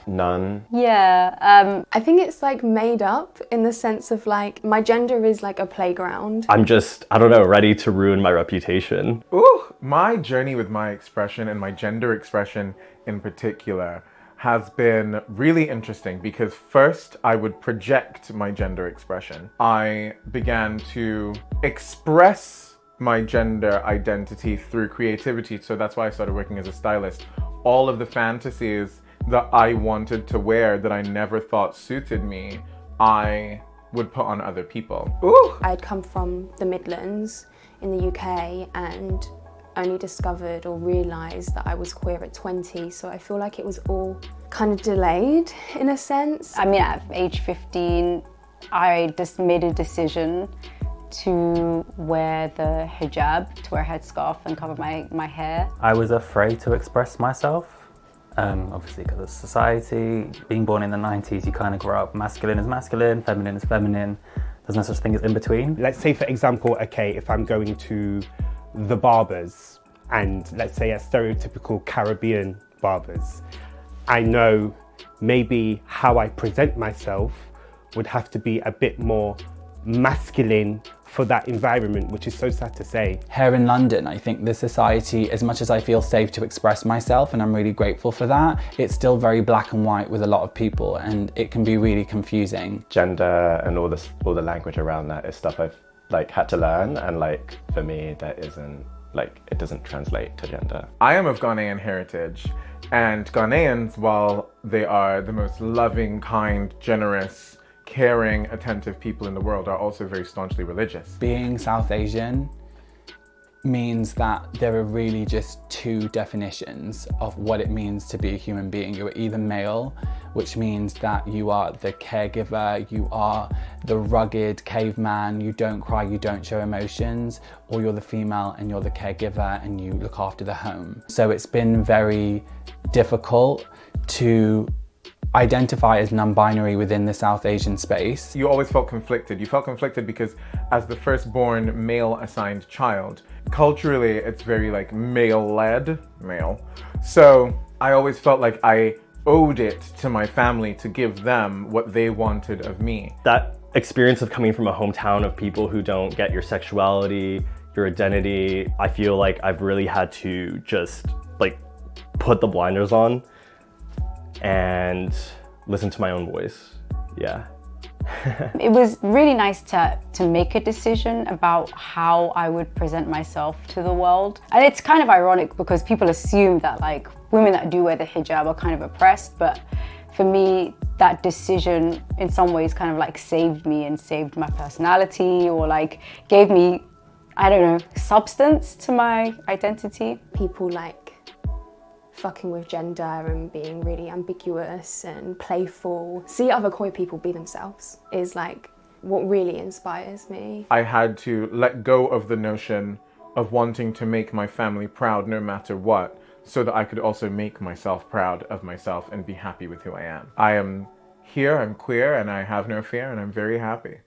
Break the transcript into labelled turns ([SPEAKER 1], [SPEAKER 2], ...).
[SPEAKER 1] None.
[SPEAKER 2] Yeah,
[SPEAKER 3] I think it's like made up in the sense of like my gender is like a playground.
[SPEAKER 1] I'm just, I don't know, ready to ruin my reputation.
[SPEAKER 4] Ooh, my journey with my expression and my gender expression in particular has been really interesting because first I would project my gender expression. I began to express my gender identity through creativity, so that's why I started working as a stylist. All of the fantasies that I wanted to wear that I never thought suited me, I would put on other people. Ooh!
[SPEAKER 3] I'd come from the Midlands in the UK and only discovered or realised that I was queer at 20, so I feel like it was all kind of delayed in a sense.
[SPEAKER 2] I mean, at age 15, I just made a decision to wear the hijab, to wear a headscarf and cover my hair.
[SPEAKER 5] I was afraid to express myself, obviously because of society. Being born in the 90s, you kind of grow up masculine is masculine, feminine is feminine. There's no such thing as in between.
[SPEAKER 6] Let's say, for example, okay, if I'm going to the barbers and let's say a stereotypical Caribbean barbers, I know maybe how I present myself would have to be a bit more masculine for that environment, which is so sad to say.
[SPEAKER 7] Here in London, I think the society, as much as I feel safe to express myself, and I'm really grateful for that, it's still very black and white with a lot of people, and it can be really confusing.
[SPEAKER 1] Gender and all the language around that is stuff I've like had to learn, and like for me that isn't like, it doesn't translate to gender.
[SPEAKER 4] I am of Ghanaian heritage, and Ghanaians, while they are the most loving, kind, generous, caring, attentive people in the world, are also very staunchly religious.
[SPEAKER 7] Being South Asian means that there are really just two definitions of what it means to be a human being. You're either male, which means that you are the caregiver, you are the rugged caveman, you don't cry, you don't show emotions, or you're the female and you're the caregiver and you look after the home. So it's been very difficult to identify as non-binary within the South Asian space.
[SPEAKER 4] You always felt conflicted. You felt conflicted because as the firstborn male assigned child, culturally it's very like male-led, male. So I always felt like I owed it to my family to give them what they wanted of me.
[SPEAKER 1] That experience of coming from a hometown of people who don't get your sexuality, your identity, I feel like I've really had to just like put the blinders on and listen to my own voice. Yeah.
[SPEAKER 2] It was really nice to make a decision about how I would present myself to the world. And it's kind of ironic because people assume that like women that do wear the hijab are kind of oppressed, but for me, that decision in some ways kind of like saved me and saved my personality, or like gave me, I don't know, substance to my identity.
[SPEAKER 3] People like fucking with gender and being really ambiguous and playful. See other queer people be themselves is like what really inspires me.
[SPEAKER 4] I had to let go of the notion of wanting to make my family proud no matter what, so that I could also make myself proud of myself and be happy with who I am. I am here, I'm queer, and I have no fear, and I'm very happy.